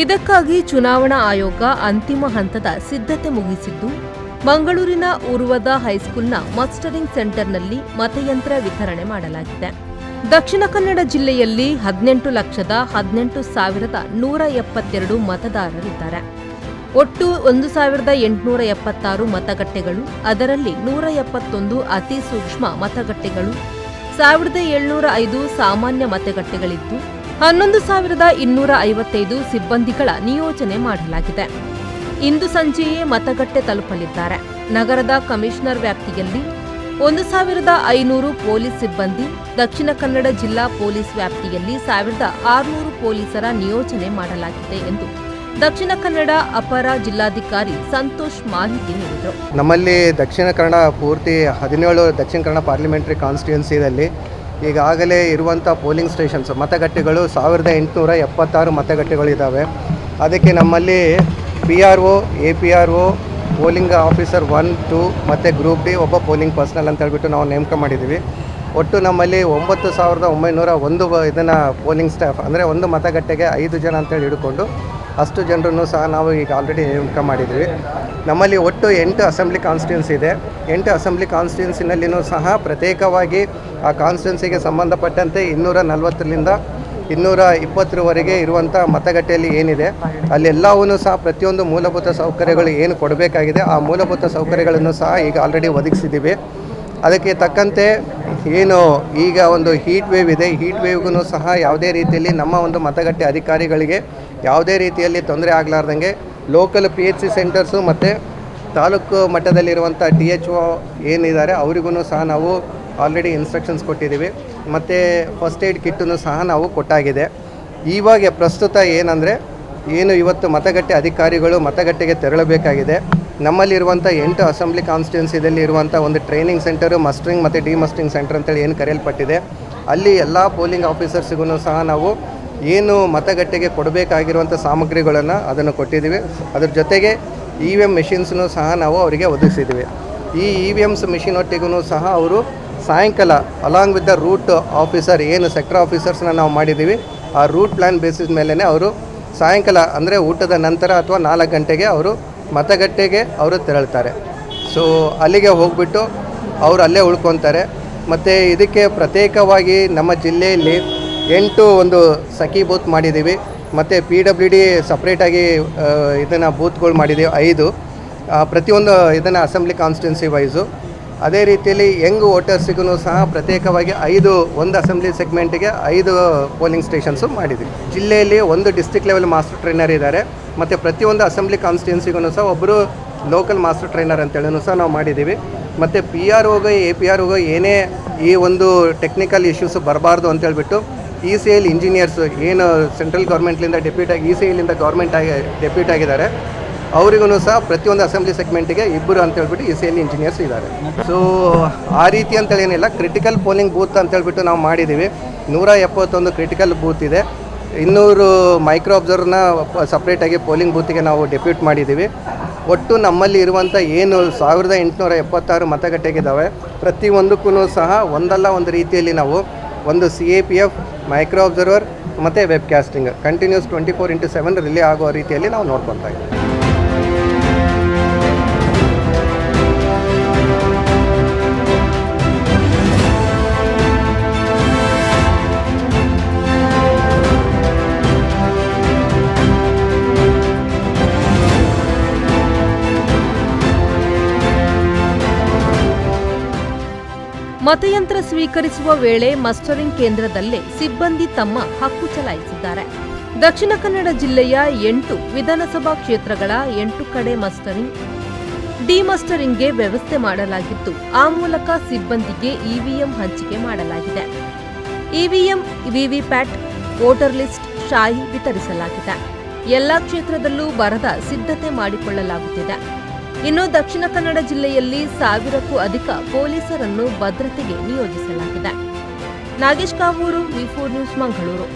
ಇದಕ್ಕಾಗಿ ಚುನಾವಣಾ ಆಯೋಗ ಅಂತಿಮ ಹಂತದ ಸಿದ್ಧತೆ ಮುಗಿಸಿದ್ದು, ಮಂಗಳೂರಿನ ಉರುವದ ಹೈಸ್ಕೂಲ್ನ ಮಸ್ಟರಿಂಗ್ ಸೆಂಟರ್ನಲ್ಲಿ ಮತಯಂತ್ರ ವಿತರಣೆ ಮಾಡಲಾಗಿದೆ. ದಕ್ಷಿಣ ಕನ್ನಡ ಜಿಲ್ಲೆಯಲ್ಲಿ 18,18,172 ಮತದಾರರಿದ್ದಾರೆ. ಒಟ್ಟು 1,876 ಮತಗಟ್ಟೆಗಳು, ಅದರಲ್ಲಿ 171 ಅತಿ ಸೂಕ್ಷ್ಮ ಮತಗಟ್ಟೆಗಳು, 1,705 ಸಾಮಾನ್ಯ ಮತಗಟ್ಟೆಗಳಿದ್ದು 11,255 ಸಿಬ್ಬಂದಿಗಳ ನಿಯೋಜನೆ ಮಾಡಲಾಗಿದೆ. ಇಂದು ಸಂಜೆಯೇ ಮತಗಟ್ಟೆ ತಲುಪಲಿದ್ದಾರೆ. ನಗರದ ಕಮಿಷನರ್ ವ್ಯಾಪ್ತಿಯಲ್ಲಿ 1,500 ಪೊಲೀಸ್ ಸಿಬ್ಬಂದಿ, ದಕ್ಷಿಣ ಕನ್ನಡ ಜಿಲ್ಲಾ ಪೊಲೀಸ್ ವ್ಯಾಪ್ತಿಯಲ್ಲಿ 1,600 ಪೊಲೀಸರ ನಿಯೋಜನೆ ಮಾಡಲಾಗಿದೆ ಎಂದು ದಕ್ಷಿಣ ಕನ್ನಡ ಅಪರ ಜಿಲ್ಲಾಧಿಕಾರಿ ಸಂತೋಷ್ ಮಾಹಿತಿ ನೀಡಿದರು. ನಮ್ಮಲ್ಲಿ ದಕ್ಷಿಣ ಕನ್ನಡ ಪೂರ್ತಿ 17 ದಕ್ಷಿಣ ಕನ್ನಡ ಪಾರ್ಲಿಮೆಂಟರಿ ಕಾನ್ಸ್ಟಿಟ್ಯೂನ್ಸಿಯಲ್ಲಿ ಈಗಾಗಲೇ ಇರುವಂಥ ಪೋಲಿಂಗ್ ಸ್ಟೇಷನ್ಸ್ ಮತಗಟ್ಟೆಗಳು 1,876 ಮತಗಟ್ಟೆಗಳಿದ್ದಾವೆ. ಅದಕ್ಕೆ ನಮ್ಮಲ್ಲಿ PRO, APRO, ಪೋಲಿಂಗ್ ಆಫೀಸರ್ 1, 2 ಮತ್ತು ಗ್ರೂಪ್ ಡಿ ಒಬ್ಬ ಪೋಲಿಂಗ್ ಪರ್ಸನಲ್ ಅಂತ ಹೇಳ್ಬಿಟ್ಟು ನಾವು ನೇಮಕ ಮಾಡಿದ್ದೀವಿ. ಒಟ್ಟು ನಮ್ಮಲ್ಲಿ 9,901 ಇದನ್ನು ಪೋಲಿಂಗ್ ಸ್ಟಾಫ್ ಅಂದರೆ ಒಂದು ಮತಗಟ್ಟೆಗೆ 5 ಜನ ಅಂತೇಳಿ ಹಿಡ್ಕೊಂಡು ಅಷ್ಟು ಜನರನ್ನು ಸಹ ನಾವು ಈಗ ಆಲ್ರೆಡಿ ನೇಮಕ ಮಾಡಿದ್ದೀವಿ. ನಮ್ಮಲ್ಲಿ ಒಟ್ಟು 8 ಅಸೆಂಬ್ಲಿ ಕಾನ್ಸ್ಟಿಟ್ಯೂನ್ಸಿ ಇದೆ. 8 ಅಸೆಂಬ್ಲಿ ಕಾನ್ಸ್ಟಿಟ್ಯೂನ್ಸಿನಲ್ಲಿಯೂ ಸಹ ಪ್ರತ್ಯೇಕವಾಗಿ ಆ ಕಾನ್ಸ್ಟಿಟ್ಯೂನ್ಸಿಗೆ ಸಂಬಂಧಪಟ್ಟಂತೆ 240ರಿಂದ 220ರವರೆಗೆ ಇರುವಂಥ ಮತಗಟ್ಟೆಯಲ್ಲಿ ಏನಿದೆ ಅಲ್ಲೆಲ್ಲವೂ ಸಹ ಪ್ರತಿಯೊಂದು ಮೂಲಭೂತ ಸೌಕರ್ಯಗಳು ಏನು ಕೊಡಬೇಕಾಗಿದೆ ಆ ಮೂಲಭೂತ ಸೌಕರ್ಯಗಳನ್ನು ಸಹ ಈಗ ಆಲ್ರೆಡಿ ಒದಗಿಸಿದ್ದೀವಿ. ಅದಕ್ಕೆ ತಕ್ಕಂತೆ ಏನು ಈಗ ಒಂದು ಹೀಟ್ ವೇವ್ ಇದೆ, ಹೀಟ್ ವೇವ್ಗೂ ಸಹ ಯಾವುದೇ ರೀತಿಯಲ್ಲಿ ನಮ್ಮ ಒಂದು ಮತಗಟ್ಟೆ ಅಧಿಕಾರಿಗಳಿಗೆ ಯಾವುದೇ ರೀತಿಯಲ್ಲಿ ತೊಂದರೆ ಆಗಲಾರ್ದಂಗೆ ಲೋಕಲ್ PHC ಸೆಂಟರ್ಸು ಮತ್ತು ತಾಲೂಕು ಮಟ್ಟದಲ್ಲಿರುವಂಥ DHO ಏನಿದ್ದಾರೆ ಅವರಿಗೂ ಸಹ ನಾವು ಆಲ್ರೆಡಿ ಇನ್ಸ್ಟ್ರಕ್ಷನ್ಸ್ ಕೊಟ್ಟಿದ್ದೀವಿ. ಮತ್ತು ಫಸ್ಟ್ ಏಡ್ ಕಿಟ್ಟನ್ನು ಸಹ ನಾವು ಕೊಟ್ಟಾಗಿದೆ. ಇವಾಗ ಪ್ರಸ್ತುತ ಏನು ಇವತ್ತು ಮತಗಟ್ಟೆ ಅಧಿಕಾರಿಗಳು ಮತಗಟ್ಟೆಗೆ ತೆರಳಬೇಕಾಗಿದೆ. ನಮ್ಮಲ್ಲಿರುವಂಥ 8 ಅಸೆಂಬ್ಲಿ ಕಾನ್ಸ್ಟಿಟ್ಯೂನ್ಸಿದಲ್ಲಿ ಇರುವಂಥ ಒಂದು ಟ್ರೈನಿಂಗ್ ಸೆಂಟರು, ಮಸ್ಟರಿಂಗ್ ಮತ್ತು ಡಿಮಸ್ಟರಿಂಗ್ ಸೆಂಟರ್ ಅಂತೇಳಿ ಏನು ಕರೆಯಲ್ಪಟ್ಟಿದೆ, ಅಲ್ಲಿ ಎಲ್ಲ ಪೋಲಿಂಗ್ ಆಫೀಸರ್ಸಿಗೂ ಸಹ ನಾವು ಏನು ಮತಗಟ್ಟೆಗೆ ಕೊಡಬೇಕಾಗಿರುವಂಥ ಸಾಮಗ್ರಿಗಳನ್ನು ಅದನ್ನು ಕೊಟ್ಟಿದ್ದೀವಿ. ಅದ್ರ ಜೊತೆಗೆ EVM ಮೆಷಿನ್ಸ್ನು ಸಹ ನಾವು ಅವರಿಗೆ ಒದಗಿಸಿದ್ದೀವಿ. ಈ EVMs ಮೆಷಿನ್ ಒಟ್ಟಿಗೂ ಸಹ ಅವರು ಸಾಯಂಕಾಲ along with the route officer ಏನು ಸೆಕ್ಟರ್ ಆಫೀಸರ್ಸ್ನ ನಾವು ಮಾಡಿದ್ದೀವಿ, ಆ ರೂಟ್ ಪ್ಲ್ಯಾನ್ ಬೇಸಿಸ್ ಮೇಲೇ ಅವರು ಸಾಯಂಕಾಲ ಅಂದರೆ ಊಟದ ನಂತರ ಅಥವಾ 4 ಗಂಟೆಗೆ ಅವರು ಮತಗಟ್ಟೆಗೆ ಅವರು ತೆರಳ್ತಾರೆ. ಸೊ ಅಲ್ಲಿಗೆ ಹೋಗಿಬಿಟ್ಟು ಅವರು ಅಲ್ಲೇ ಉಳ್ಕೊತಾರೆ. ಮತ್ತು ಇದಕ್ಕೆ ಪ್ರತ್ಯೇಕವಾಗಿ ನಮ್ಮ ಜಿಲ್ಲೆಯಲ್ಲಿ 8 ಒಂದು ಸಖಿ ಬೂತ್ ಮಾಡಿದ್ದೀವಿ. ಮತ್ತು PWD ಸಪ್ರೇಟಾಗಿ ಇದನ್ನು ಬೂತ್ಗಳು ಮಾಡಿದ್ದೀವಿ 5 ಪ್ರತಿಯೊಂದು ಇದನ್ನು ಅಸೆಂಬ್ಲಿ ಕಾನ್ಸ್ಟಿಟ್ಯೂನ್ಸಿ ವೈಸು. ಅದೇ ರೀತಿಯಲ್ಲಿ ಯಂಗ್ ವೋಟರ್ಸಿಗೂ ಸಹ ಪ್ರತ್ಯೇಕವಾಗಿ 5 ಒಂದು ಅಸೆಂಬ್ಲಿ ಸೆಗ್ಮೆಂಟಿಗೆ 5 ಪೋಲಿಂಗ್ ಸ್ಟೇಷನ್ಸು ಮಾಡಿದ್ದೀವಿ. ಜಿಲ್ಲೆಯಲ್ಲಿ 1 ಡಿಸ್ಟ್ರಿಕ್ಟ್ ಲೆವೆಲ್ ಮಾಸ್ಟರ್ ಟ್ರೈನರ್ ಇದ್ದಾರೆ. ಮತ್ತು ಪ್ರತಿಯೊಂದು ಅಸೆಂಬ್ಲಿ ಕಾನ್ಸ್ಟಿಟ್ಯೂನ್ಸಿಗೂ ಸಹ ಒಬ್ಬರು ಲೋಕಲ್ ಮಾಸ್ಟರ್ ಟ್ರೈನರ್ ಅಂತೇಳಿ ಸಹ ನಾವು ಮಾಡಿದ್ದೀವಿ. ಮತ್ತು PROಗೆ APROಗೆ ಏನೇ ಈ ಒಂದು ಟೆಕ್ನಿಕಲ್ ಇಶ್ಯೂಸ್ ಬರಬಾರ್ದು ಅಂತೇಳ್ಬಿಟ್ಟು ECIL ಇಂಜಿನಿಯರ್ಸ್ ಏನು ಸೆಂಟ್ರಲ್ ಗೌರ್ಮೆಂಟ್ಲಿಂದ ECILಿಂದ ಗೌರ್ಮೆಂಟ್ ಡೆಪ್ಯೂಟ್ ಆಗಿದ್ದಾರೆ, ಅವರಿಗೂ ಸಹ ಪ್ರತಿಯೊಂದು ಅಸೆಂಬ್ಲಿ ಸೆಗ್ಮೆಂಟಿಗೆ 2 ಅಂತೇಳ್ಬಿಟ್ಟು ECIL ಇಂಜಿನಿಯರ್ಸ್ ಇದ್ದಾರೆ. ಸೊ ಆ ರೀತಿ ಅಂತೇಳಿ ಏನಿಲ್ಲ, ಕ್ರಿಟಿಕಲ್ ಪೋಲಿಂಗ್ ಬೂತ್ ಅಂತೇಳ್ಬಿಟ್ಟು ನಾವು ಮಾಡಿದ್ದೀವಿ. 171 ಕ್ರಿಟಿಕಲ್ ಬೂತ್ ಇದೆ. 200 ಮೈಕ್ರೋ ಅಬ್ಸರ್ವ್ನ ಸಪ್ರೇಟಾಗಿ ಪೋಲಿಂಗ್ ಬೂತಿಗೆ ನಾವು ಡೆಪ್ಯೂಟ್ ಮಾಡಿದ್ದೀವಿ. ಒಟ್ಟು ನಮ್ಮಲ್ಲಿ ಇರುವಂಥ ಏನು 1,876 ಮತಗಟ್ಟೆಗಿದ್ದಾವೆ, ಪ್ರತಿಯೊಂದಕ್ಕೂ ಸಹ ಒಂದಲ್ಲ ಒಂದು ರೀತಿಯಲ್ಲಿ ನಾವು ಒಂದು CAPF, ಮೈಕ್ರೋ ಅಬ್ಸರ್ವರ್ ಮತ್ತು ವೆಬ್ ಕ್ಯಾಸ್ಟಿಂಗ್ ಕಂಟಿನ್ಯೂಸ್ 24/7 ರಿಲೇ ಆಗೋ ರೀತಿಯಲ್ಲಿ ನಾವು ನೋಡ್ಕೊತಾ ಇದ್ದೀವಿ. ಮತಯಂತ್ರ ಸ್ವೀಕರಿಸುವ ವೇಳೆ ಮಸ್ಟರಿಂಗ್ ಕೇಂದ್ರದಲ್ಲೇ ಸಿಬ್ಬಂದಿ ತಮ್ಮ ಹಕ್ಕು ಚಲಾಯಿಸಿದ್ದಾರೆ. ದಕ್ಷಿಣ ಕನ್ನಡ ಜಿಲ್ಲೆಯ 8 ವಿಧಾನಸಭಾ ಕ್ಷೇತ್ರಗಳ 8 ಕಡೆ ಮಸ್ಟರಿಂಗ್, ಡಿಮಸ್ಟರಿಂಗ್ಗೆ ವ್ಯವಸ್ಥೆ ಮಾಡಲಾಗಿದ್ದು, ಆ ಮೂಲಕ ಸಿಬ್ಬಂದಿಗೆ EVM ಹಂಚಿಕೆ ಮಾಡಲಾಗಿದೆ. EVM, ವಿವಿಪ್ಯಾಟ್, ವೋಟರ್ ಲಿಸ್ಟ್, ಶಾಯಿ ವಿತರಿಸಲಾಗಿದೆ. ಎಲ್ಲಾ ಕ್ಷೇತ್ರದಲ್ಲೂ ಬರದ ಸಿದ್ಧತೆ ಮಾಡಿಕೊಳ್ಳಲಾಗುತ್ತಿದೆ. ಇನ್ನು ದಕ್ಷಿಣ ಕನ್ನಡ ಜಿಲ್ಲೆಯಲ್ಲಿ 1000ಕ್ಕೂ ಅಧಿಕ ಪೊಲೀಸರನ್ನು ಭದ್ರತೆಗೆ ನಿಯೋಜಿಸಲಾಗಿದೆ. Nagesh Kavoor, V4 news, Mangaluru.